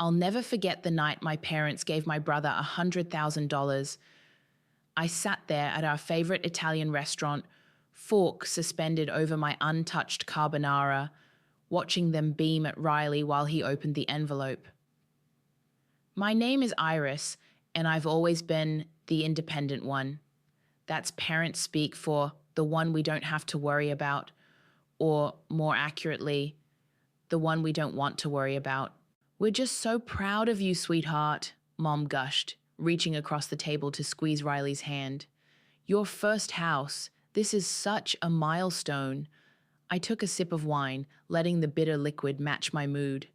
I'll never forget the night my parents gave my brother $100,000. I sat there at our favorite Italian restaurant, fork suspended over my untouched carbonara, watching them beam at Riley while he opened the envelope. My name is Iris, and I've always been the independent one. That's parent speak for the one we don't have to worry about, or more accurately, the one we don't want to worry about. We're just so proud of you, sweetheart, Mom gushed, reaching across the table to squeeze Riley's hand. Your first house. This is such a milestone. I took a sip of wine, letting the bitter liquid match my mood.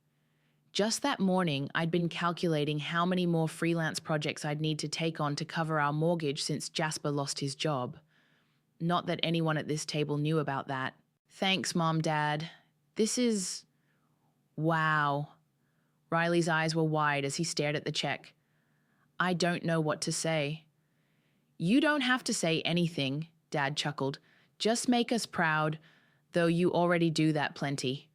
Just that morning, I'd been calculating how many more freelance projects I'd need to take on to cover our mortgage since Jasper lost his job. Not that anyone at this table knew about that. Thanks, Mom, Dad. This is... wow. Riley's eyes were wide as he stared at the check. I don't know what to say. You don't have to say anything, Dad chuckled. Just make us proud, though you already do that plenty.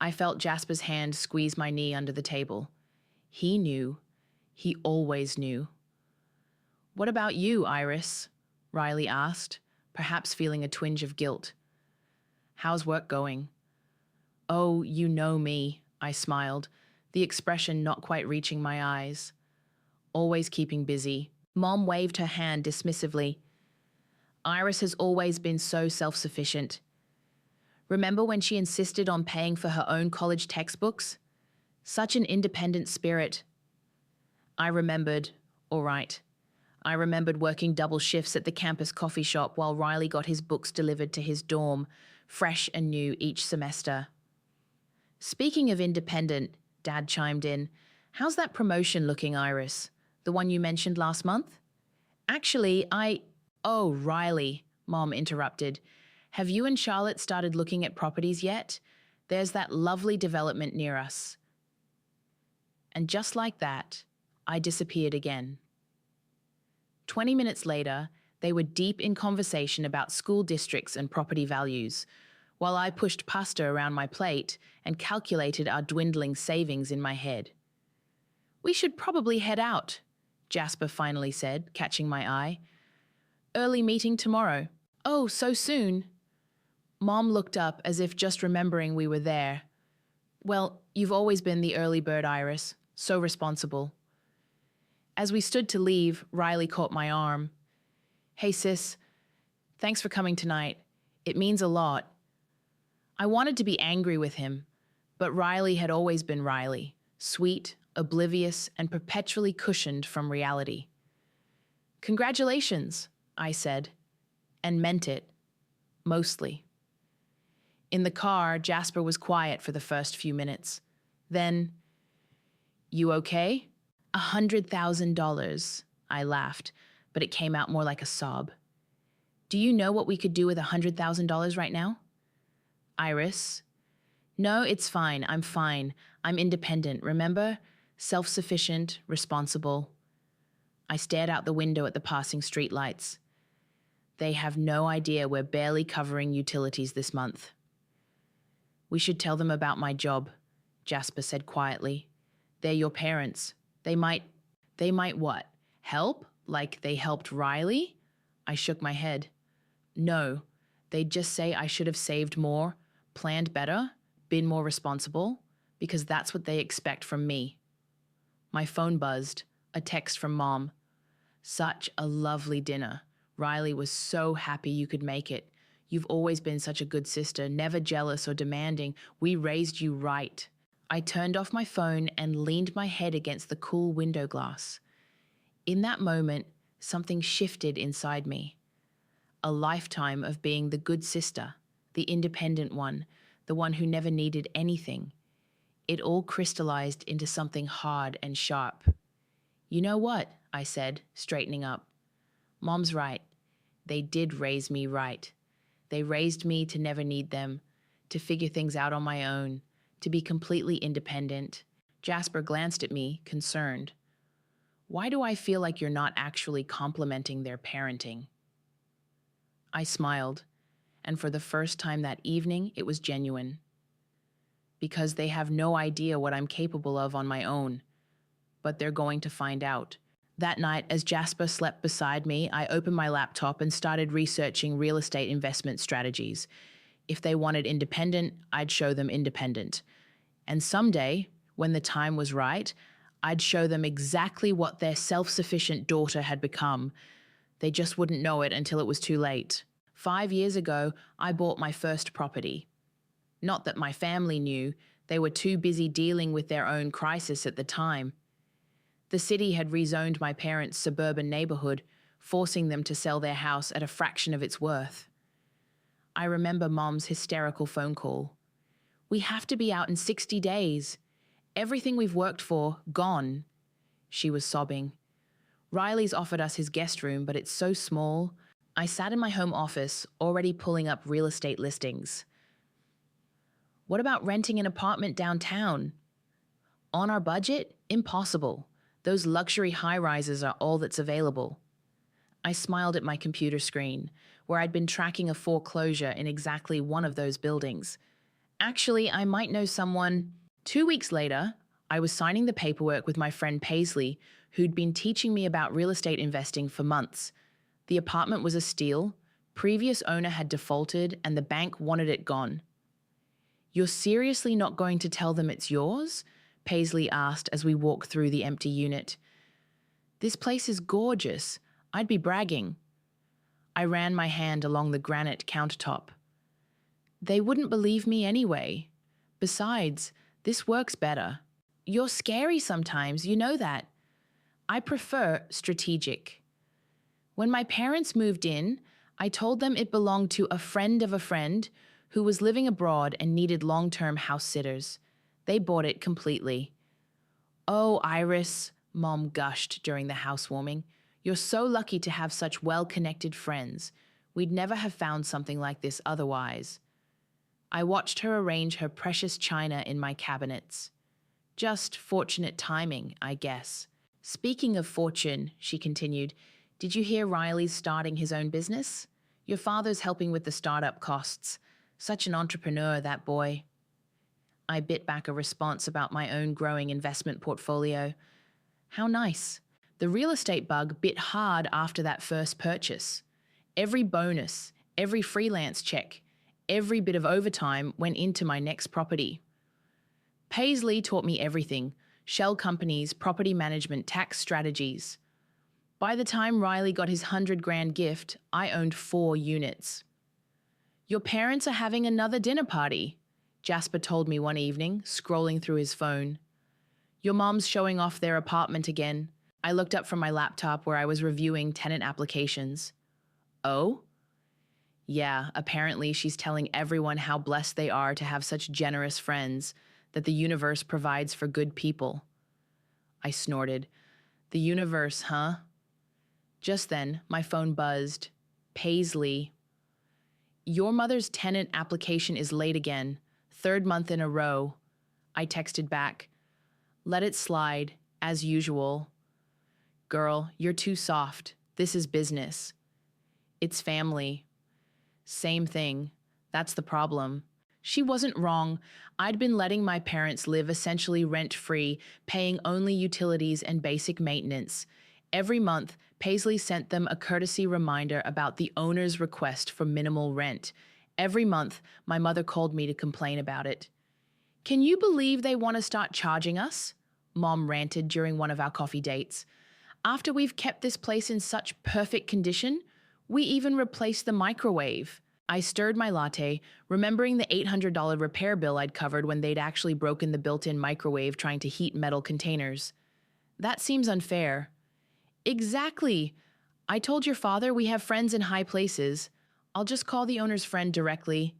I felt Jasper's hand squeeze my knee under the table. He knew. He always knew. What about you, Iris? Riley asked, perhaps feeling a twinge of guilt. How's work going? Oh, you know me, I smiled, the expression not quite reaching my eyes. Always keeping busy. Mom waved her hand dismissively. Iris has always been so self-sufficient. Remember when she insisted on paying for her own college textbooks? Such an independent spirit. I remembered, all right. I remembered working double shifts at the campus coffee shop while Riley got his books delivered to his dorm, fresh and new each semester. Speaking of independent, Dad chimed in, how's that promotion looking, Iris? The one you mentioned last month? Actually, Oh, Riley, Mom interrupted. Have you and Charlotte started looking at properties yet? There's that lovely development near us. And just like that, I disappeared again. 20 minutes later, they were deep in conversation about school districts and property values, while I pushed pasta around my plate and calculated our dwindling savings in my head. We should probably head out, Jasper finally said, catching my eye. Early meeting tomorrow. Oh, so soon? Mom looked up as if just remembering we were there. Well, you've always been the early bird, Iris. So responsible. As we stood to leave, Riley caught my arm. Hey, sis. Thanks for coming tonight. It means a lot. I wanted to be angry with him, but Riley had always been Riley, sweet, oblivious, and perpetually cushioned from reality. Congratulations, I said, and meant it, mostly. In the car, Jasper was quiet for the first few minutes. Then, you okay? $100,000, I laughed, but it came out more like a sob. Do you know what we could do with $100,000 right now? Iris? No, it's fine. I'm fine. I'm independent, remember? Self-sufficient, responsible. I stared out the window at the passing streetlights. They have no idea we're barely covering utilities this month. We should tell them about my job, Jasper said quietly. They're your parents. They might what? Help? Like they helped Riley? I shook my head. No, they'd just say I should have saved more, planned better, been more responsible, because that's what they expect from me. My phone buzzed, a text from Mom. Such a lovely dinner. Riley was so happy you could make it. You've always been such a good sister, never jealous or demanding. We raised you right. I turned off my phone and leaned my head against the cool window glass. In that moment, something shifted inside me. A lifetime of being the good sister, the independent one, the one who never needed anything. It all crystallized into something hard and sharp. You know what? I said, straightening up. Mom's right. They did raise me right. They raised me to never need them, to figure things out on my own, to be completely independent. Jasper glanced at me, concerned. Why do I feel like you're not actually complimenting their parenting? I smiled, and for the first time that evening, it was genuine. because they have no idea what I'm capable of on my own. But they're going to find out. That night, as Jasper slept beside me, I opened my laptop and started researching real estate investment strategies. If they wanted independent, I'd show them independent. And someday, when the time was right, I'd show them exactly what their self-sufficient daughter had become. They just wouldn't know it until it was too late. 5 years ago, I bought my first property. Not that my family knew, they were too busy dealing with their own crisis at the time. The city had rezoned my parents' suburban neighborhood, forcing them to sell their house at a fraction of its worth. I remember Mom's hysterical phone call. "We have to be out in 60 days. Everything we've worked for, gone." She was sobbing. "Riley's offered us his guest room, but it's so small." I sat in my home office, already pulling up real estate listings. "What about renting an apartment downtown?" "On our budget? Impossible. Those luxury high-rises are all that's available." I smiled at my computer screen, where I'd been tracking a foreclosure in exactly one of those buildings. "Actually, I might know someone." 2 weeks later, I was signing the paperwork with my friend Paisley, who'd been teaching me about real estate investing for months. The apartment was a steal, previous owner had defaulted, and the bank wanted it gone. "You're seriously not going to tell them it's yours?" Paisley asked as we walked through the empty unit. "This place is gorgeous. I'd be bragging." I ran my hand along the granite countertop. "They wouldn't believe me anyway. Besides, this works better. You're scary sometimes, you know that." "I prefer strategic." When my parents moved in, I told them it belonged to a friend of a friend who was living abroad and needed long-term house sitters. They bought it completely. "Oh, Iris," Mom gushed during the housewarming, "you're so lucky to have such well-connected friends. We'd never have found something like this otherwise." I watched her arrange her precious china in my cabinets. Just fortunate timing, I guess. "Speaking of fortune," she continued, "did you hear Riley's starting his own business? Your father's helping with the startup costs. Such an entrepreneur, that boy." I bit back a response about my own growing investment portfolio. How nice. The real estate bug bit hard after that first purchase. Every bonus, every freelance check, every bit of overtime went into my next property. Paisley taught me everything: shell companies, property management, tax strategies. By the time Riley got his 100 grand gift, I owned 4 units. "Your parents are having another dinner party," Jasper told me one evening, scrolling through his phone. "Your mom's showing off their apartment again." I looked up from my laptop where I was reviewing tenant applications. "Oh?" "Yeah, apparently she's telling everyone how blessed they are to have such generous friends, that the universe provides for good people." I snorted. "The universe, huh?" Just then, my phone buzzed. Paisley. "Your mother's tenant application is late again. 3rd month in a row." I texted back. "Let it slide, as usual." "Girl, you're too soft. This is business." "It's family." "Same thing. That's the problem." She wasn't wrong. I'd been letting my parents live essentially rent-free, paying only utilities and basic maintenance. Every month, Paisley sent them a courtesy reminder about the owner's request for minimal rent. Every month, my mother called me to complain about it. "Can you believe they want to start charging us?" Mom ranted during one of our coffee dates. "After we've kept this place in such perfect condition, we even replaced the microwave." I stirred my latte, remembering the $800 repair bill I'd covered when they'd actually broken the built-in microwave trying to heat metal containers. "That seems unfair." "Exactly. I told your father we have friends in high places. I'll just call the owner's friend directly."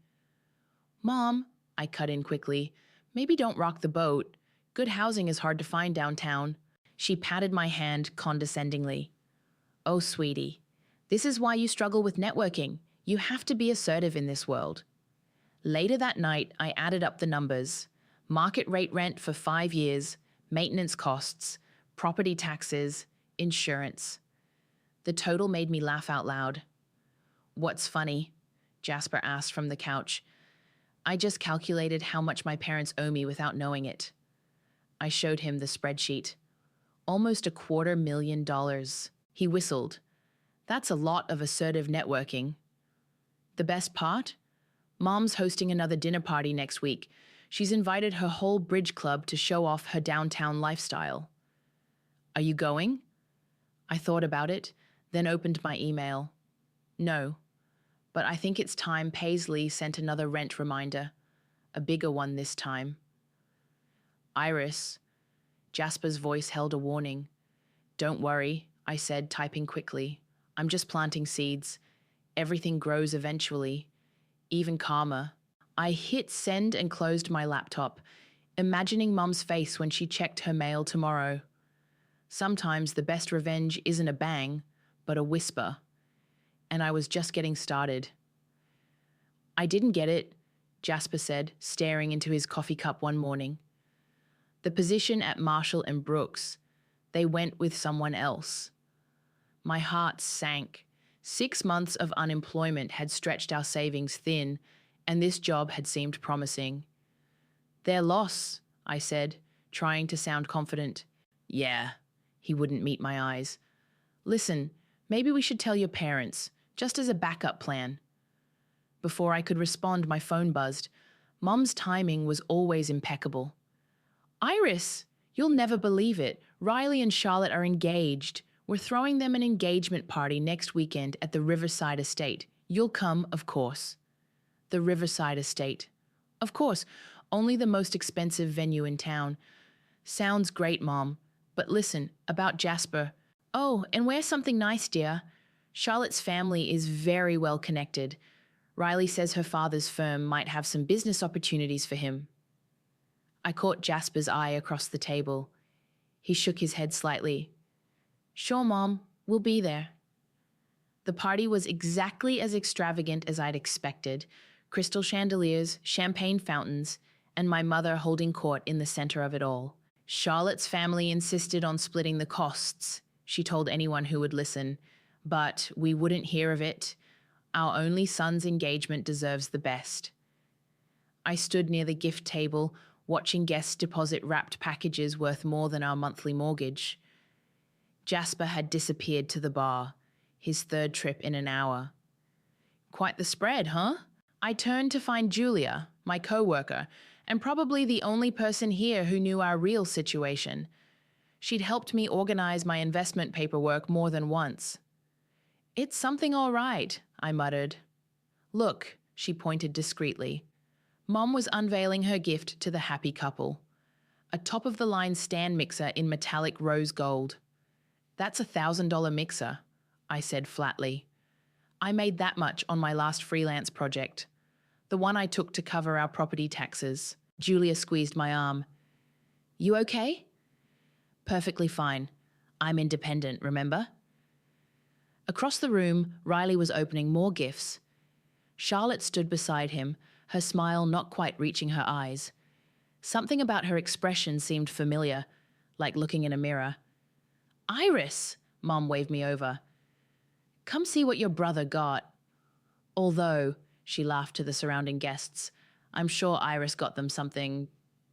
"Mom," I cut in quickly, "maybe don't rock the boat. Good housing is hard to find downtown." She patted my hand condescendingly. "Oh, sweetie, this is why you struggle with networking. You have to be assertive in this world." Later that night, I added up the numbers. Market rate rent for 5 years, maintenance costs, property taxes, insurance. The total made me laugh out loud. "What's funny?" Jasper asked from the couch. I just calculated how much my parents owe me without knowing it. I showed him the spreadsheet. Almost $250,000. He whistled. That's a lot of assertive networking. The best part? Mom's hosting another dinner party next week. She's invited her whole bridge club to show off her downtown lifestyle. Are you going? I thought about it, then opened my email. No, but I think it's time Paisley sent another rent reminder. A bigger one this time. Iris. Jasper's voice held a warning. Don't worry, I said, typing quickly. I'm just planting seeds. Everything grows eventually. Even karma. I hit send and closed my laptop, imagining Mum's face when she checked her mail tomorrow. Sometimes the best revenge isn't a bang, but a whisper. And I was just getting started. I didn't get it, Jasper said, staring into his coffee cup one morning. The position at Marshall and Brooks. They went with someone else. My heart sank. 6 months of unemployment had stretched our savings thin, and this job had seemed promising. Their loss, I said, trying to sound confident. Yeah, he wouldn't meet my eyes. Listen, maybe we should tell your parents, just as a backup plan. Before I could respond, my phone buzzed. Mum's timing was always impeccable. Iris, you'll never believe it. Riley and Charlotte are engaged. We're throwing them an engagement party next weekend at the Riverside Estate. You'll come, of course. The Riverside Estate. Of course, only the most expensive venue in town. Sounds great, Mom. But listen, about Jasper. Oh, and wear something nice, dear. Charlotte's family is very well connected. Riley says her father's firm might have some business opportunities for him. I caught Jasper's eye across the table. He shook his head slightly. Sure, Mom, we'll be there. The party was exactly as extravagant as I'd expected. Crystal chandeliers, champagne fountains, and my mother holding court in the center of it all. Charlotte's family insisted on splitting the costs, she told anyone who would listen, but we wouldn't hear of it. Our only son's engagement deserves the best. I stood near the gift table, watching guests deposit wrapped packages worth more than our monthly mortgage. Jasper had disappeared to the bar, his third trip in an hour. Quite the spread, huh? I turned to find Julia, my co-worker, and probably the only person here who knew our real situation. She'd helped me organize my investment paperwork more than once. It's something all right, I muttered. Look, she pointed discreetly. Mom was unveiling her gift to the happy couple. A top-of-the-line stand mixer in metallic rose gold. That's a $1,000 mixer, I said flatly. I made that much on my last freelance project. The one I took to cover our property taxes. Julia squeezed my arm. You okay? Perfectly fine. I'm independent, remember? Across the room, Riley was opening more gifts. Charlotte stood beside him, her smile not quite reaching her eyes. Something about her expression seemed familiar, like looking in a mirror. Iris, Mom waved me over. Come see what your brother got. Although, she laughed to the surrounding guests, I'm sure Iris got them something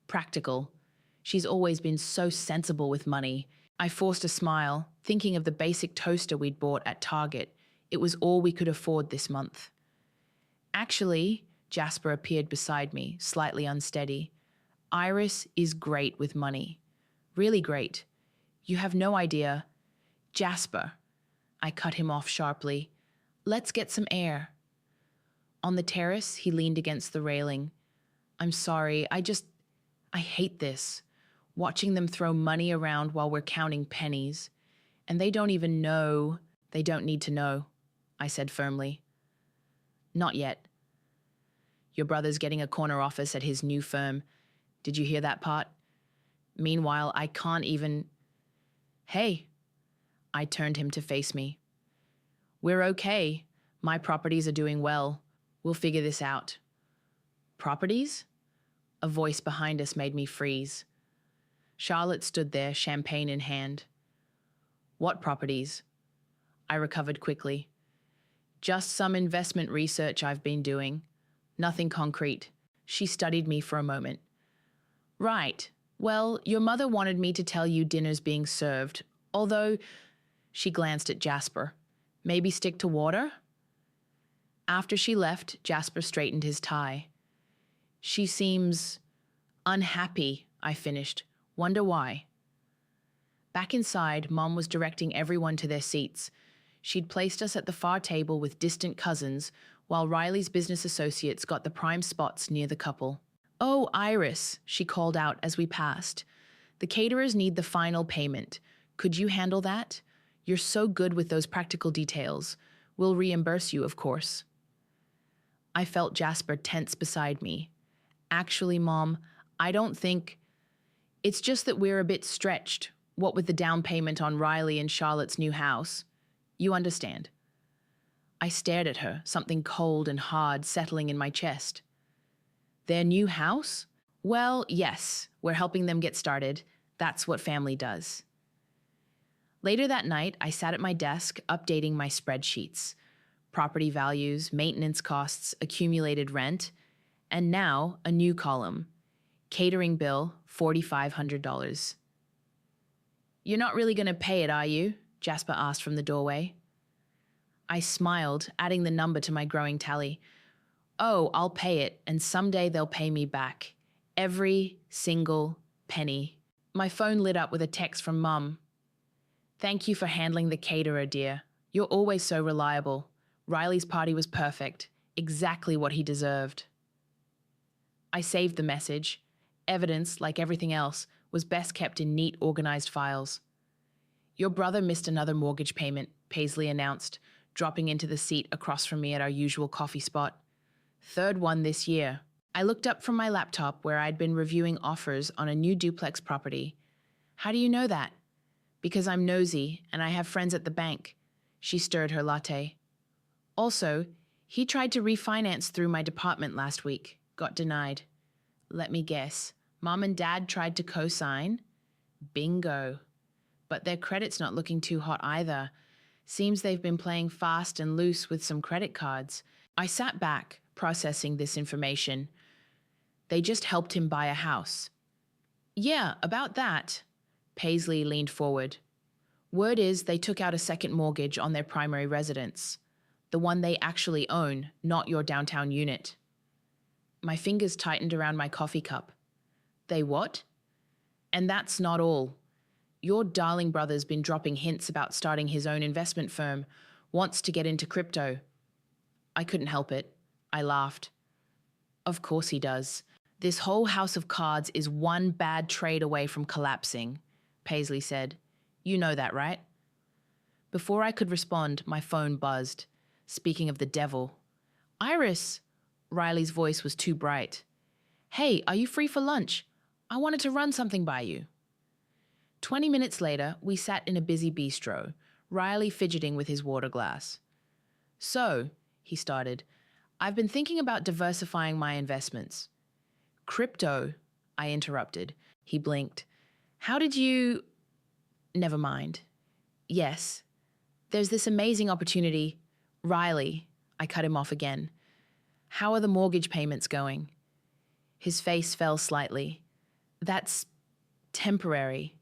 practical. She's always been so sensible with money. I forced a smile, thinking of the basic toaster we'd bought at Target. It was all we could afford this month. Actually, Jasper appeared beside me, slightly unsteady. Iris is great with money. Really great. You have no idea. Jasper. I cut him off sharply. Let's get some air. On the terrace, he leaned against the railing. I'm sorry, I hate this. Watching them throw money around while we're counting pennies. And they don't even know. They don't need to know, I said firmly. Not yet. Your brother's getting a corner office at his new firm. Did you hear that part? Meanwhile, I can't even... Hey. I turned him to face me. We're okay. My properties are doing well. We'll figure this out. Properties? A voice behind us made me freeze. Charlotte stood there, champagne in hand. What properties? I recovered quickly. Just some investment research I've been doing. Nothing concrete. She studied me for a moment. Right. Well, your mother wanted me to tell you dinner's being served, although she glanced at Jasper. Maybe stick to water? After she left, Jasper straightened his tie. She seems unhappy, I finished. Wonder why? Back inside, Mom was directing everyone to their seats. She'd placed us at the far table with distant cousins, while Riley's business associates got the prime spots near the couple. "Oh, Iris," she called out as we passed. "The caterers need the final payment. Could you handle that? You're so good with those practical details. We'll reimburse you, of course." I felt Jasper tense beside me. "Actually, Mom, I don't think... It's just that we're a bit stretched, what with the down payment on Riley and Charlotte's new house. You understand." I stared at her, something cold and hard settling in my chest. "Their new house? Well, yes, we're helping them get started. That's what family does." Later that night, I sat at my desk updating my spreadsheets. Property values, maintenance costs, accumulated rent, and now a new column. Catering bill, $4,500. "You're not really going to pay it, are you?" Jasper asked from the doorway. I smiled, adding the number to my growing tally. "Oh, I'll pay it, and someday they'll pay me back. Every single penny." My phone lit up with a text from Mum. "Thank you for handling the caterer, dear. You're always so reliable. Riley's party was perfect. Exactly what he deserved." I saved the message. Evidence, like everything else, was best kept in neat, organized files. "Your brother missed another mortgage payment," Paisley announced, dropping into the seat across from me at our usual coffee spot. "Third one this year." I looked up from my laptop where I'd been reviewing offers on a new duplex property. "How do you know that?" "Because I'm nosy and I have friends at the bank." She stirred her latte. "Also, he tried to refinance through my department last week. Got denied. Let me guess. Mom and Dad tried to co-sign?" "Bingo. But their credit's not looking too hot either. Seems they've been playing fast and loose with some credit cards." I sat back, processing this information. They just helped him buy a house. "Yeah, about that." Paisley leaned forward. "Word is they took out a second mortgage on their primary residence. The one they actually own, not your downtown unit." My fingers tightened around my coffee cup. "They what?" "And that's not all. Your darling brother's been dropping hints about starting his own investment firm, wants to get into crypto." I couldn't help it. I laughed. "Of course he does. This whole house of cards is one bad trade away from collapsing," Paisley said. "You know that, right?" Before I could respond, my phone buzzed. Speaking of the devil. "Iris!" Riley's voice was too bright. "Hey, are you free for lunch? I wanted to run something by you." 20 minutes later, we sat in a busy bistro, Riley fidgeting with his water glass. "So," he started, "I've been thinking about diversifying my investments." "Crypto," I interrupted. He blinked. "How did you—" "Never mind." "Yes. There's this amazing opportunity." "Riley," I cut him off again. "How are the mortgage payments going?" His face fell slightly. "That's temporary.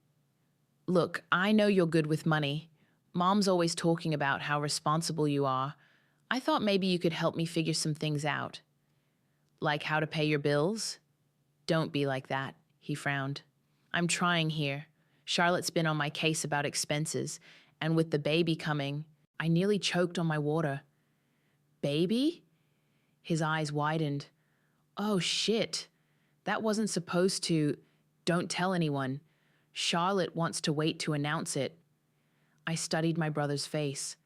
Look, I know you're good with money. Mom's always talking about how responsible you are. I thought maybe you could help me figure some things out." "Like how to pay your bills?" "Don't be like that," he frowned. "I'm trying here. Charlotte's been on my case about expenses, and with the baby coming, I nearly choked on my water." "Baby?" His eyes widened. "Oh, shit. That wasn't supposed to... Don't tell anyone. Charlotte wants to wait to announce it." I studied my brother's face.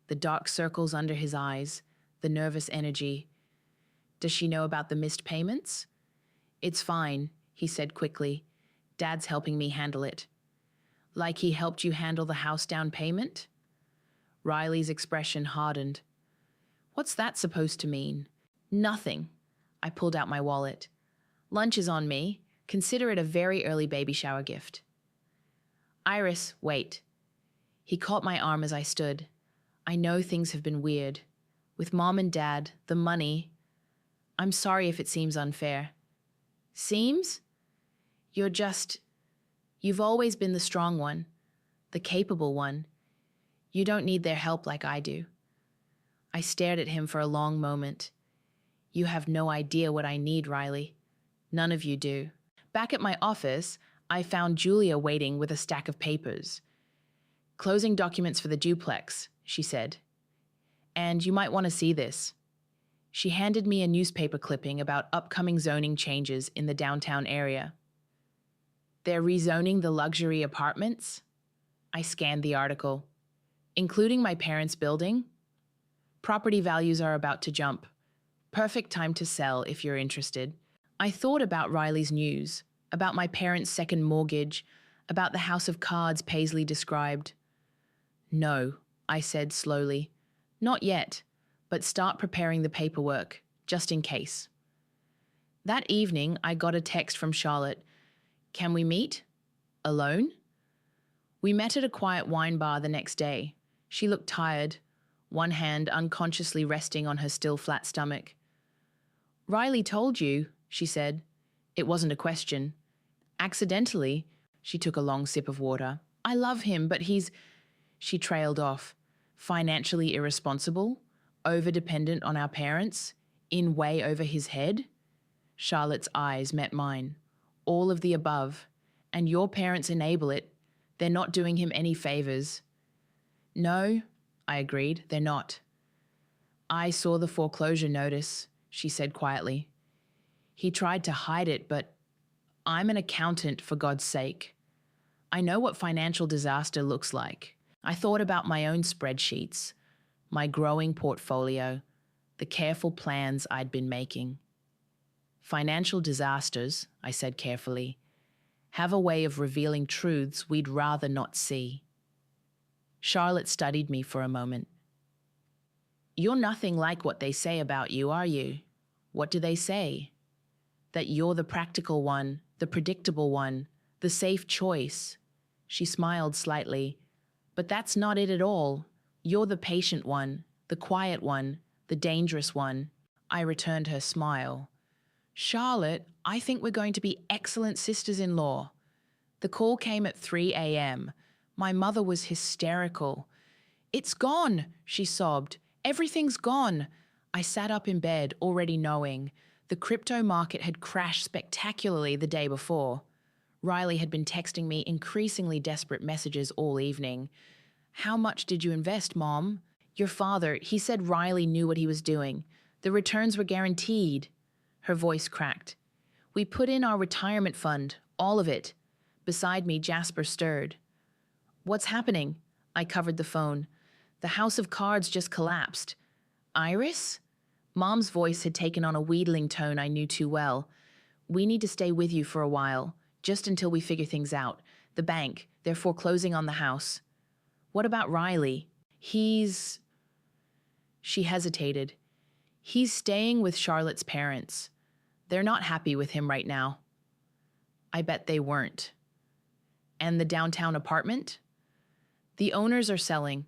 The dark circles under his eyes, the nervous energy. "Does she know about the missed payments?" "It's fine," he said quickly. "Dad's helping me handle it." "Like he helped you handle the house down payment?" Riley's expression hardened. "What's that supposed to mean?" "Nothing." I pulled out my wallet. "Lunch is on me. Consider it a very early baby shower gift." "Iris, wait." He caught my arm as I stood. "I know things have been weird. With Mom and Dad, the money..." I'm sorry if it seems unfair. Seems? You've always been the strong one, the capable one. You don't need their help like I do. I stared at him for a long moment. You have no idea what I need, Riley. None of you do. Back at my office, I found Julia waiting with a stack of papers. Closing documents for the duplex, she said. And you might want to see this. She handed me a newspaper clipping about upcoming zoning changes in the downtown area. They're rezoning the luxury apartments? I scanned the article. Including my parents' building? Property values are about to jump. Perfect time to sell if you're interested. I thought about Riley's news, about my parents' second mortgage, about the house of cards Paisley described. No, I said slowly. Not yet, but start preparing the paperwork, just in case. That evening, I got a text from Charlotte. Can we meet? Alone? We met at a quiet wine bar the next day. She looked tired, one hand unconsciously resting on her still flat stomach. Riley told you, she said. It wasn't a question. Accidentally, she took a long sip of water. I love him, but She trailed off. Financially irresponsible, over-dependent on our parents, in way over his head. Charlotte's eyes met mine. All of the above. And your parents enable it. They're not doing him any favors. No, I agreed, they're not. I saw the foreclosure notice, she said quietly. He tried to hide it, but I'm an accountant, for God's sake. I know what financial disaster looks like. I thought about my own spreadsheets, my growing portfolio, the careful plans I'd been making. Financial disasters, I said carefully, have a way of revealing truths we'd rather not see. Charlotte studied me for a moment. You're nothing like what they say about you, are you? What do they say? That you're the practical one, the predictable one, the safe choice. She smiled slightly. But that's not it at all. You're the patient one, the quiet one, the dangerous one. I returned her smile. Charlotte, I think we're going to be excellent sisters-in-law. The call came at 3 a.m. My mother was hysterical. It's gone, she sobbed. Everything's gone. I sat up in bed, already knowing. The crypto market had crashed spectacularly the day before. Riley had been texting me increasingly desperate messages all evening. How much did you invest, Mom? Your father, he said Riley knew what he was doing. The returns were guaranteed. Her voice cracked. We put in our retirement fund, all of it. Beside me, Jasper stirred. What's happening? I covered the phone. The house of cards just collapsed. Iris? Mom's voice had taken on a wheedling tone I knew too well. We need to stay with you for a while, just until we figure things out. The bank, they're foreclosing on the house. What about Riley? She hesitated. He's staying with Charlotte's parents. They're not happy with him right now. I bet they weren't. And the downtown apartment? The owners are selling.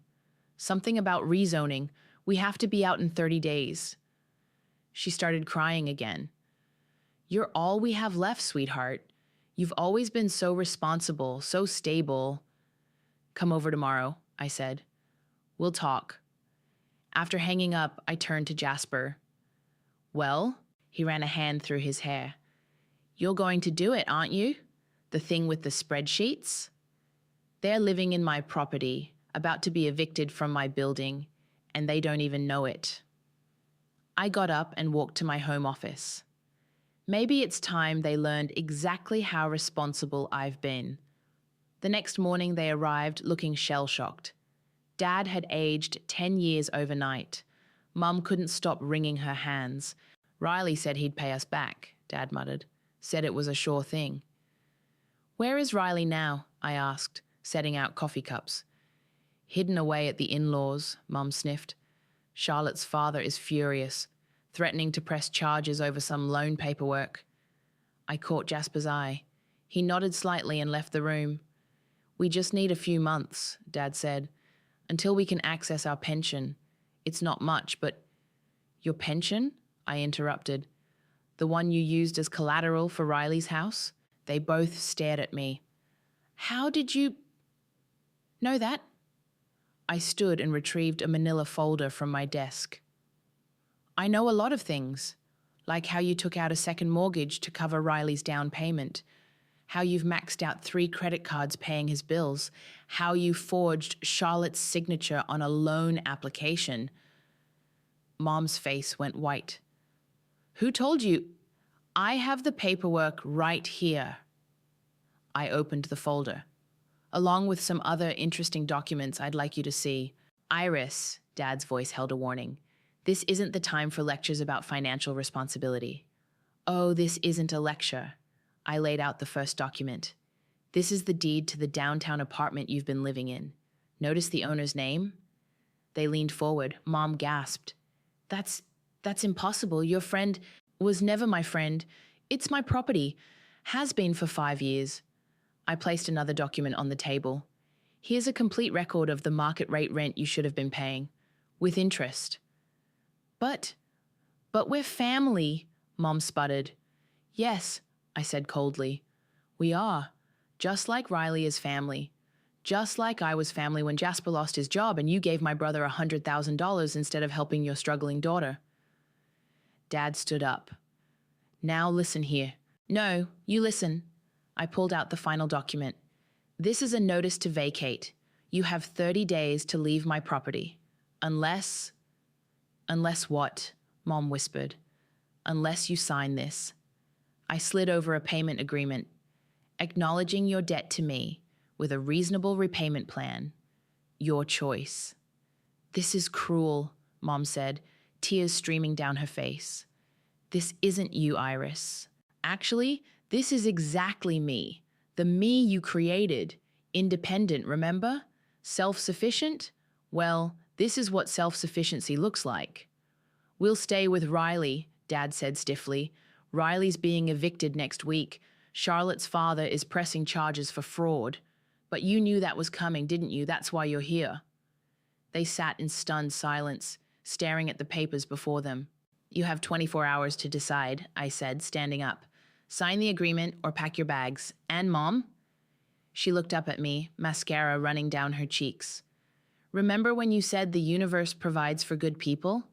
Something about rezoning. We have to be out in 30 days. She started crying again. You're all we have left, sweetheart. You've always been so responsible, so stable. Come over tomorrow, I said. We'll talk. After hanging up, I turned to Jasper. Well, he ran a hand through his hair. You're going to do it, aren't you? The thing with the spreadsheets? They're living in my property, about to be evicted from my building, and they don't even know it. I got up and walked to my home office. Maybe it's time they learned exactly how responsible I've been. The next morning they arrived looking shell-shocked. Dad had aged 10 years overnight. Mum couldn't stop wringing her hands. Riley said he'd pay us back, Dad muttered. Said it was a sure thing. Where is Riley now? I asked, setting out coffee cups. Hidden away at the in-laws, Mum sniffed. Charlotte's father is furious, threatening to press charges over some loan paperwork. I caught Jasper's eye. He nodded slightly and left the room. We just need a few months, Dad said, until we can access our pension. It's not much, but... Your pension? I interrupted. The one you used as collateral for Riley's house? They both stared at me. How did you know that? I stood and retrieved a manila folder from my desk. I know a lot of things, like how you took out a second mortgage to cover Riley's down payment, how you've maxed out 3 credit cards paying his bills, how you forged Charlotte's signature on a loan application. Mom's face went white. Who told you? I have the paperwork right here. I opened the folder, along with some other interesting documents I'd like you to see. Iris, Dad's voice held a warning. This isn't the time for lectures about financial responsibility. Oh, this isn't a lecture. I laid out the first document. This is the deed to the downtown apartment you've been living in. Notice the owner's name? They leaned forward. Mom gasped. That's impossible. Your friend was never my friend. It's my property. Has been for 5 years. I placed another document on the table. Here's a complete record of the market rate rent you should have been paying, with interest. But we're family, Mom sputtered. Yes, I said coldly. We are, just like Riley is family. Just like I was family when Jasper lost his job and you gave my brother $100,000 instead of helping your struggling daughter. Dad stood up. Now listen here. No, you listen. I pulled out the final document. This is a notice to vacate. You have 30 days to leave my property. Unless what? Mom whispered. Unless you sign this. I slid over a payment agreement, acknowledging your debt to me with a reasonable repayment plan. Your choice. This is cruel, Mom said, tears streaming down her face. This isn't you, Iris. Actually, this is exactly me. The me you created. Independent, remember? Self-sufficient? Well, this is what self-sufficiency looks like. We'll stay with Riley, Dad said stiffly. Riley's being evicted next week. Charlotte's father is pressing charges for fraud. But you knew that was coming, didn't you? That's why you're here. They sat in stunned silence, staring at the papers before them. You have 24 hours to decide, I said, standing up. Sign the agreement or pack your bags. And Mom? She looked up at me, mascara running down her cheeks. Remember when you said the universe provides for good people?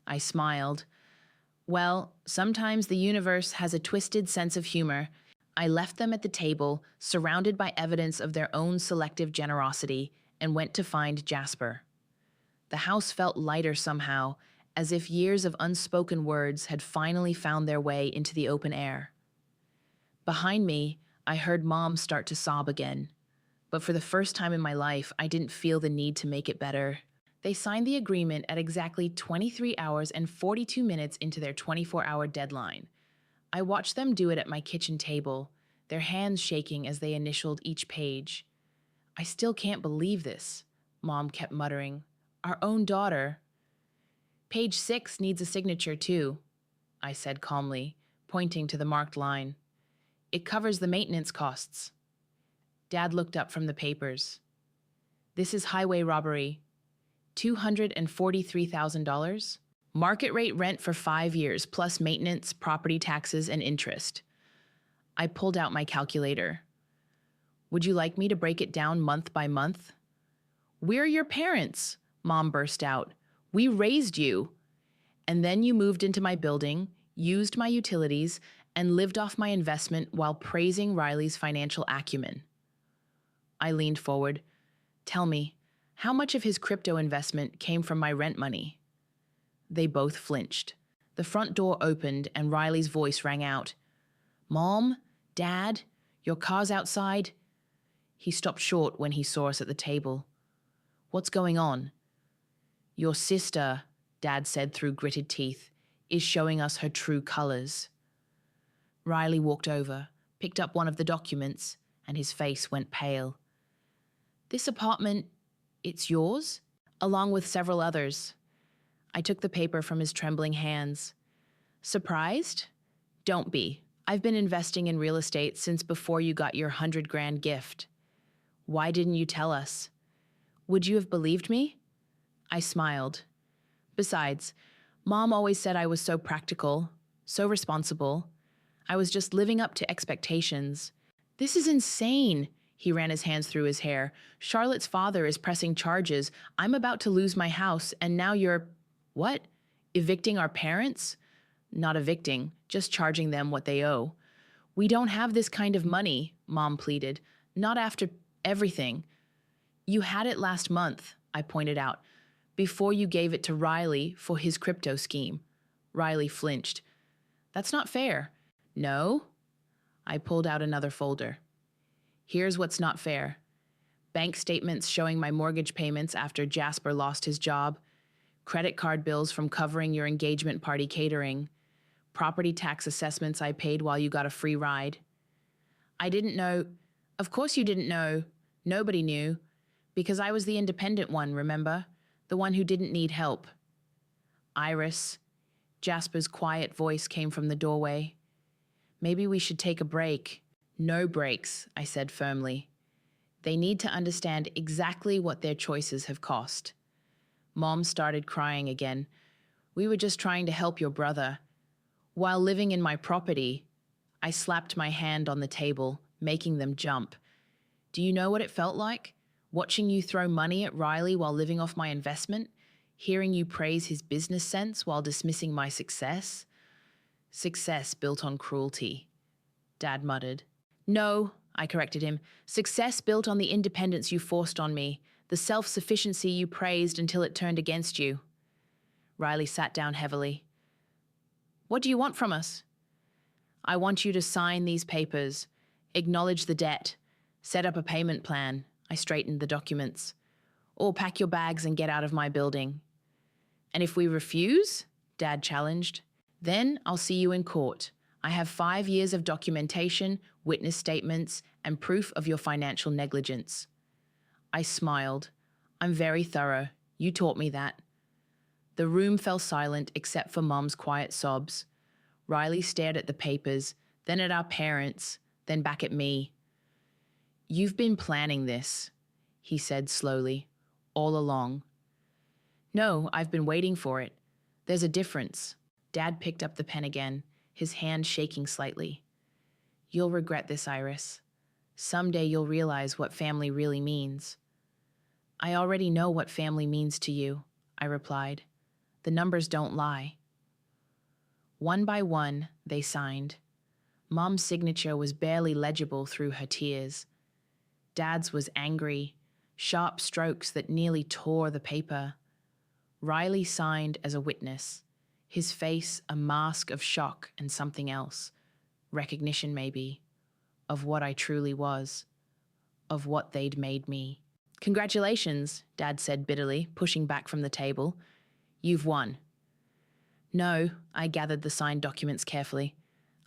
I smiled. Well, sometimes the universe has a twisted sense of humor. I left them at the table, surrounded by evidence of their own selective generosity, and went to find Jasper. The house felt lighter somehow, as if years of unspoken words had finally found their way into the open air. Behind me, I heard Mom start to sob again. But for the first time in my life, I didn't feel the need to make it better. They signed the agreement at exactly 23 hours and 42 minutes into their 24-hour deadline. I watched them do it at my kitchen table, their hands shaking as they initialed each page. I still can't believe this, Mom kept muttering. Our own daughter. Page 6 needs a signature too, I said calmly, pointing to the marked line. It covers the maintenance costs. Dad looked up from the papers. This is highway robbery. $243,000? Market rate rent for 5 years, plus maintenance, property taxes, and interest. I pulled out my calculator. Would you like me to break it down month by month? We're your parents, Mom burst out. We raised you. And then you moved into my building, used my utilities, and lived off my investment while praising Riley's financial acumen. I leaned forward. Tell me, how much of his crypto investment came from my rent money? They both flinched. The front door opened and Riley's voice rang out. Mom? Dad? Your car's outside? He stopped short when he saw us at the table. What's going on? Your sister, Dad said through gritted teeth, is showing us her true colors. Riley walked over, picked up one of the documents, and his face went pale. This apartment, it's yours? Along with several others. I took the paper from his trembling hands. Surprised? Don't be. I've been investing in real estate since before you got your $100,000 gift. Why didn't you tell us? Would you have believed me? I smiled. Besides, Mom always said I was so practical, so responsible. I was just living up to expectations. This is insane. He ran his hands through his hair. Charlotte's father is pressing charges. I'm about to lose my house, and now you're… What? Evicting our parents? Not evicting, just charging them what they owe. We don't have this kind of money, Mom pleaded. Not after everything. You had it last month, I pointed out, before you gave it to Riley for his crypto scheme. Riley flinched. That's not fair. No? I pulled out another folder. Here's what's not fair. Bank statements showing my mortgage payments after Jasper lost his job, credit card bills from covering your engagement party catering, property tax assessments I paid while you got a free ride. I didn't know. Of course you didn't know. Nobody knew. Because I was the independent one, remember? The one who didn't need help. Iris. Jasper's quiet voice came from the doorway. Maybe we should take a break. No breaks, I said firmly. They need to understand exactly what their choices have cost. Mom started crying again. We were just trying to help your brother. While living in my property, I slapped my hand on the table, making them jump. Do you know what it felt like? Watching you throw money at Riley while living off my investment? Hearing you praise his business sense while dismissing my success? Success built on cruelty, Dad muttered. No, I corrected him. Success built on the independence you forced on me, the self-sufficiency you praised until it turned against you. Riley sat down heavily. What do you want from us? I want you to sign these papers, acknowledge the debt, set up a payment plan. I straightened the documents. Or pack your bags and get out of my building. And if we refuse, Dad challenged, then I'll see you in court. I have 5 years of documentation, witness statements, and proof of your financial negligence. I smiled. I'm very thorough. You taught me that. The room fell silent except for Mom's quiet sobs. Riley stared at the papers, then at our parents, then back at me. You've been planning this, he said slowly, all along. No, I've been waiting for it. There's a difference. Dad picked up the pen again, his hand shaking slightly. You'll regret this, Iris. Someday you'll realize what family really means. I already know what family means to you, I replied. The numbers don't lie. One by one, they signed. Mom's signature was barely legible through her tears. Dad's was angry, sharp strokes that nearly tore the paper. Riley signed as a witness, his face a mask of shock and something else, recognition maybe, of what I truly was, of what they'd made me. Congratulations, Dad said bitterly, pushing back from the table. You've won. No, I gathered the signed documents carefully.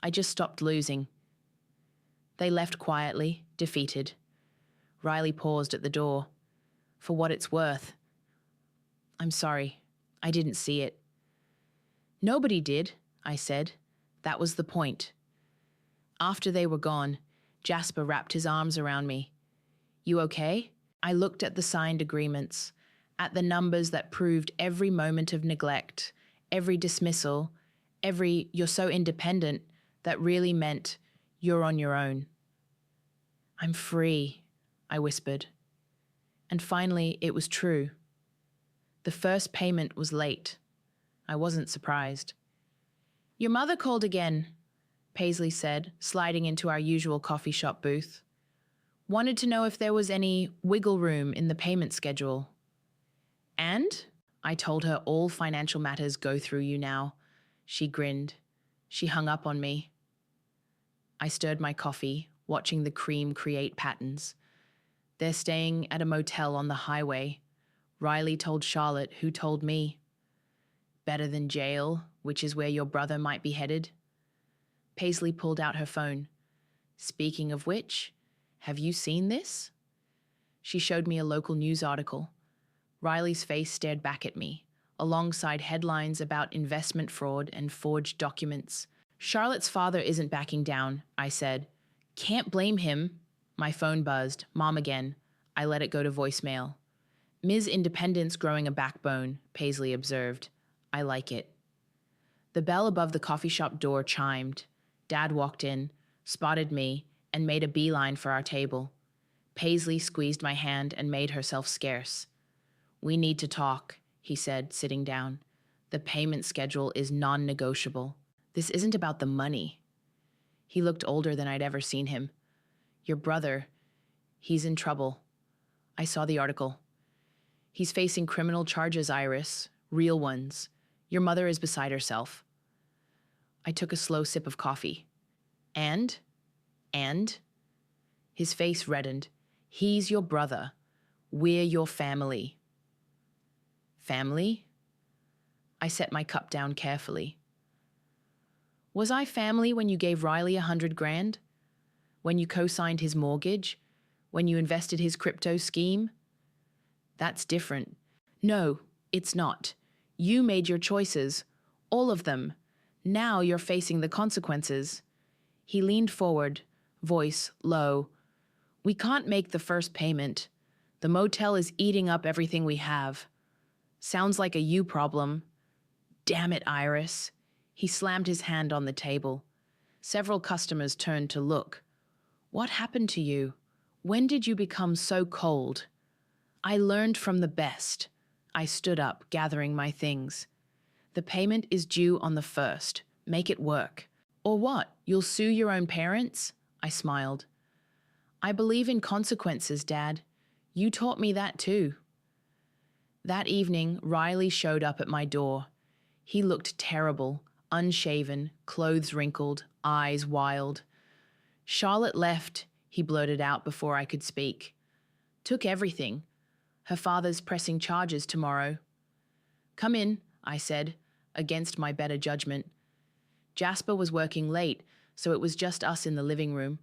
I just stopped losing. They left quietly, defeated. Riley paused at the door. For what it's worth. I'm sorry. I didn't see it. Nobody did, I said. That was the point. After they were gone, Jasper wrapped his arms around me. You okay? I looked at the signed agreements, at the numbers that proved every moment of neglect, every dismissal, every you're so independent that really meant you're on your own. I'm free, I whispered. And finally, it was true. The first payment was late. I wasn't surprised. Your mother called again, Paisley said, sliding into our usual coffee shop booth. Wanted to know if there was any wiggle room in the payment schedule. And? I told her all financial matters go through you now. She grinned. She hung up on me. I stirred my coffee, watching the cream create patterns. They're staying at a motel on the highway. Riley told Charlotte, who told me. Better than jail, which is where your brother might be headed. Paisley pulled out her phone. Speaking of which, have you seen this? She showed me a local news article. Riley's face stared back at me, alongside headlines about investment fraud and forged documents. Charlotte's father isn't backing down, I said. Can't blame him. My phone buzzed. Mom again. I let it go to voicemail. Ms. Independence growing a backbone, Paisley observed. I like it. The bell above the coffee shop door chimed. Dad walked in, spotted me, and made a beeline for our table. Paisley squeezed my hand and made herself scarce. "We need to talk," he said, sitting down. "The payment schedule is non-negotiable. This isn't about the money." He looked older than I'd ever seen him. "Your brother, he's in trouble. I saw the article. He's facing criminal charges, Iris, real ones. Your mother is beside herself." I took a slow sip of coffee. And? His face reddened. "He's your brother. We're your family." Family? I set my cup down carefully. Was I family when you gave Riley $100,000? When you co-signed his mortgage? When you invested his crypto scheme? That's different. No, it's not. You made your choices. All of them. Now you're facing the consequences. He leaned forward, voice low. "We can't make the first payment. The motel is eating up everything we have. Sounds like a you problem." "Damn it, Iris." He slammed his hand on the table. Several customers turned to look. "What happened to you? When did you become so cold?" I learned from the best. I stood up, gathering my things. "The payment is due on the 1st. Make it work." "Or what? You'll sue your own parents?" I smiled. "I believe in consequences, Dad. You taught me that too." That evening, Riley showed up at my door. He looked terrible, unshaven, clothes wrinkled, eyes wild. "Charlotte left," he blurted out before I could speak. "Took everything. Her father's pressing charges tomorrow." "Come in," I said, against my better judgment. Jasper was working late, so it was just us in the living room,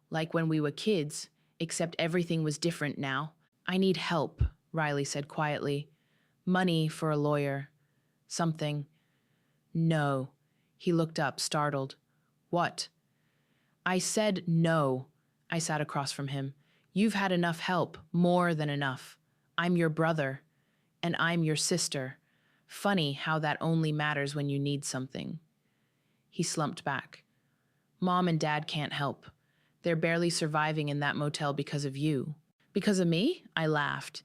like when we were kids, except everything was different now. "I need help," Riley said quietly. "Money for a lawyer. Something." "No." He looked up, startled. "What?" "I said no." I sat across from him. "You've had enough help, more than enough. I'm your brother, and I'm your sister. Funny how that only matters when you need something." He slumped back. "Mom and Dad can't help. They're barely surviving in that motel because of you." "Because of me?" I laughed.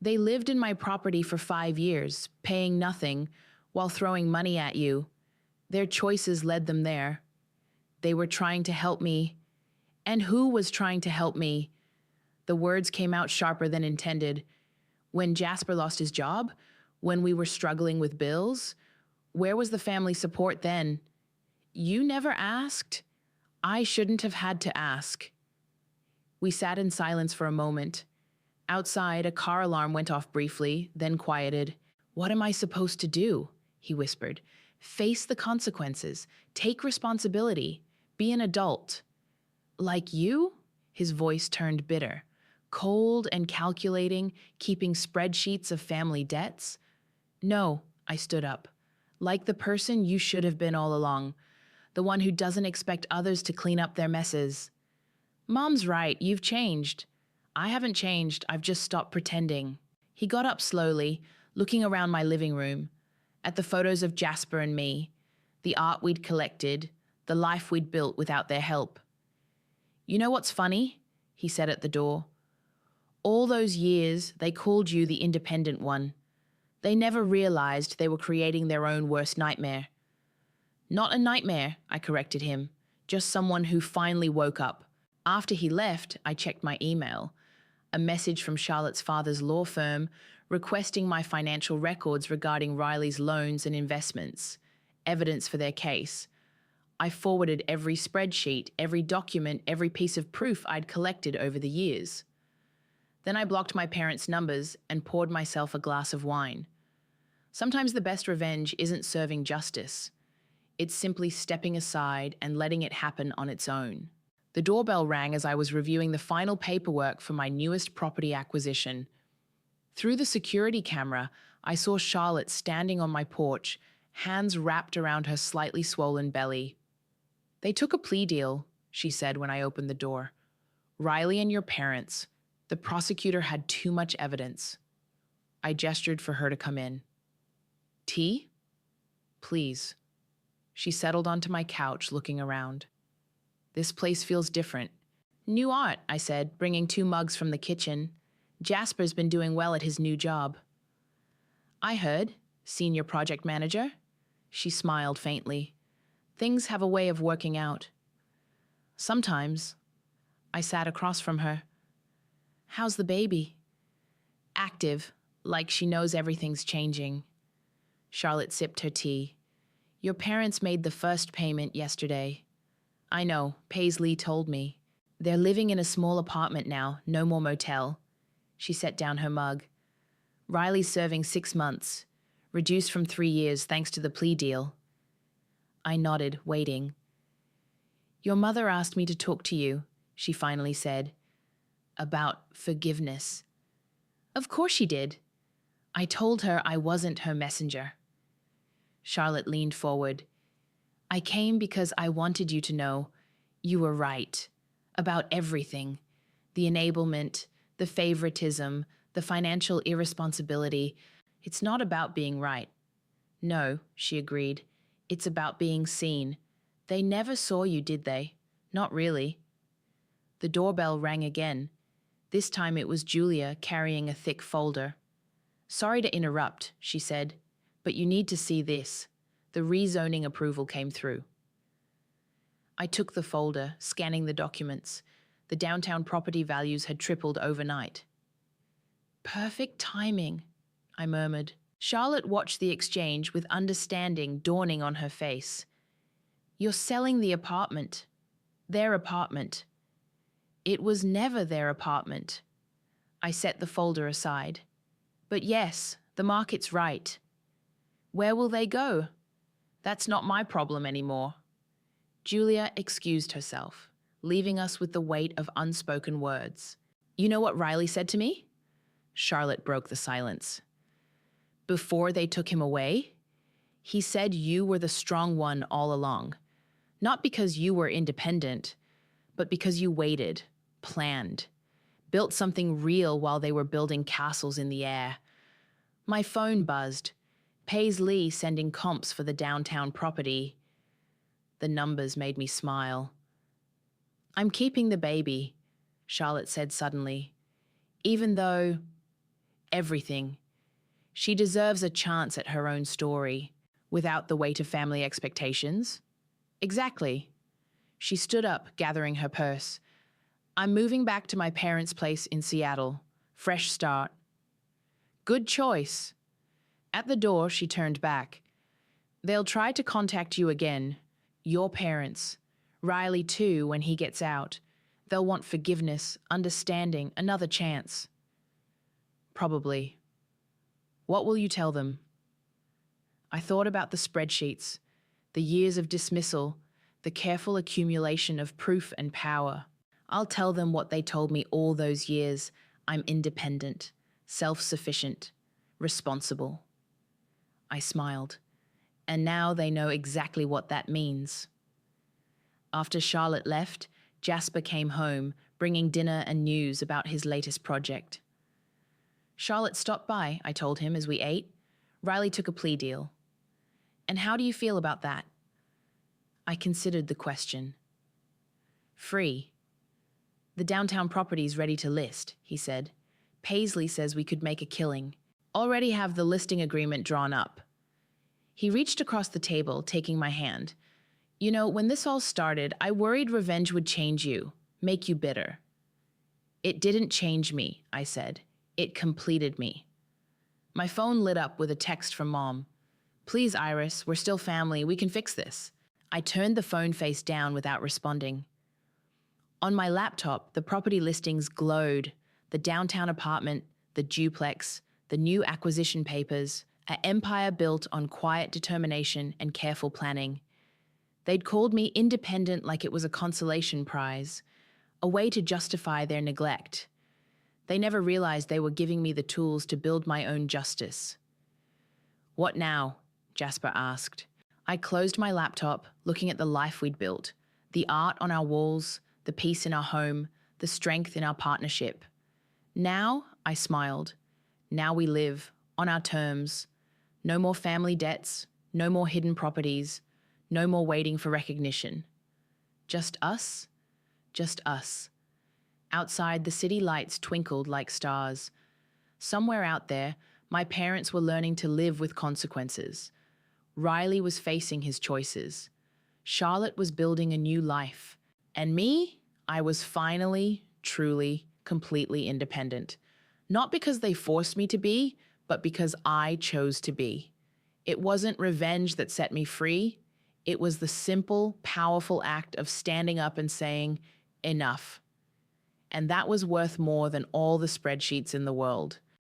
"They lived in my property for 5 years, paying nothing, while throwing money at you. Their choices led them there. They were trying to help me." "And who was trying to help me?" The words came out sharper than intended. "When Jasper lost his job? When we were struggling with bills? Where was the family support then?" "You never asked?" "I shouldn't have had to ask." We sat in silence for a moment. Outside, a car alarm went off briefly, then quieted. "What am I supposed to do?" he whispered. "Face the consequences. Take responsibility. Be an adult." "Like you?" His voice turned bitter. "Cold and calculating, keeping spreadsheets of family debts?" "No," I stood up. "Like the person you should have been all along. The one who doesn't expect others to clean up their messes." "Mom's right, you've changed." "I haven't changed, I've just stopped pretending." He got up slowly, looking around my living room, at the photos of Jasper and me, the art we'd collected, the life we'd built without their help. "You know what's funny?" he said at the door. "All those years, they called you the independent one. They never realized they were creating their own worst nightmare." "Not a nightmare," I corrected him, "just someone who finally woke up." After he left, I checked my email. A message from Charlotte's father's law firm requesting my financial records regarding Riley's loans and investments, evidence for their case. I forwarded every spreadsheet, every document, every piece of proof I'd collected over the years. Then I blocked my parents' numbers and poured myself a glass of wine. Sometimes the best revenge isn't serving justice. It's simply stepping aside and letting it happen on its own. The doorbell rang as I was reviewing the final paperwork for my newest property acquisition. Through the security camera, I saw Charlotte standing on my porch, hands wrapped around her slightly swollen belly. "They took a plea deal," she said when I opened the door. "Riley and your parents. The prosecutor had too much evidence." I gestured for her to come in. "Tea?" "Please." She settled onto my couch, looking around. This place feels different. New art, I said, bringing 2 mugs from the kitchen. Jasper's been doing well at his new job. I heard, senior project manager. She smiled faintly. Things have a way of working out. Sometimes. I sat across from her. How's the baby? Active, like she knows everything's changing. Charlotte sipped her tea. Your parents made the first payment yesterday. I know, Paisley told me. They're living in a small apartment now, no more motel. She set down her mug. Riley's serving 6 months, reduced from 3 years thanks to the plea deal. I nodded, waiting. Your mother asked me to talk to you, she finally said. About forgiveness. Of course she did. I told her I wasn't her messenger. Charlotte leaned forward. I came because I wanted you to know you were right about everything. The enablement, the favoritism, the financial irresponsibility. It's not about being right. No, she agreed. It's about being seen. They never saw you, did they? Not really. The doorbell rang again. This time it was Julia carrying a thick folder. Sorry to interrupt, she said, but you need to see this. The rezoning approval came through. I took the folder, scanning the documents. The downtown property values had tripled overnight. Perfect timing, I murmured. Charlotte watched the exchange with understanding dawning on her face. You're selling the apartment. Their apartment. It was never their apartment. I set the folder aside. But yes, the market's right. Where will they go? That's not my problem anymore. Julia excused herself, leaving us with the weight of unspoken words. You know what Riley said to me? Charlotte broke the silence. Before they took him away, he said you were the strong one all along. Not because you were independent, but because you waited, planned, built something real while they were building castles in the air. My phone buzzed. Paisley sending comps for the downtown property. The numbers made me smile. I'm keeping the baby, Charlotte said suddenly. Even though everything. She deserves a chance at her own story, without the weight of family expectations. Exactly. She stood up, gathering her purse. I'm moving back to my parents' place in Seattle. Fresh start. Good choice. At the door, she turned back. They'll try to contact you again. Your parents. Riley too, when he gets out. They'll want forgiveness, understanding, another chance. Probably. What will you tell them? I thought about the spreadsheets, the years of dismissal, the careful accumulation of proof and power. I'll tell them what they told me all those years. I'm independent, self-sufficient, responsible. I smiled. And now they know exactly what that means. After Charlotte left, Jasper came home, bringing dinner and news about his latest project. Charlotte stopped by, I told him as we ate. Riley took a plea deal. And how do you feel about that? I considered the question. Free. The downtown property's ready to list, he said. Paisley says we could make a killing. Already have the listing agreement drawn up. He reached across the table, taking my hand. You know, when this all started, I worried revenge would change you, make you bitter. It didn't change me, I said. It completed me. My phone lit up with a text from Mom. Please, Iris, we're still family. We can fix this. I turned the phone face down without responding. On my laptop, the property listings glowed. The downtown apartment, the duplex, the new acquisition papers, an empire built on quiet determination and careful planning. They'd called me independent like it was a consolation prize, a way to justify their neglect. They never realized they were giving me the tools to build my own justice. What now? Jasper asked. I closed my laptop, looking at the life we'd built, the art on our walls, the peace in our home, the strength in our partnership. Now, I smiled. Now we live, on our terms. No more family debts, no more hidden properties, No more waiting for recognition. Just us, just us. Outside, the city lights twinkled like stars. Somewhere out there, my parents were learning to live with consequences. Riley was facing his choices. Charlotte was building a new life. And me, I was finally, truly, completely independent. Not because they forced me to be, but because I chose to be. It wasn't revenge that set me free. It was the simple, powerful act of standing up and saying, enough. And that was worth more than all the spreadsheets in the world.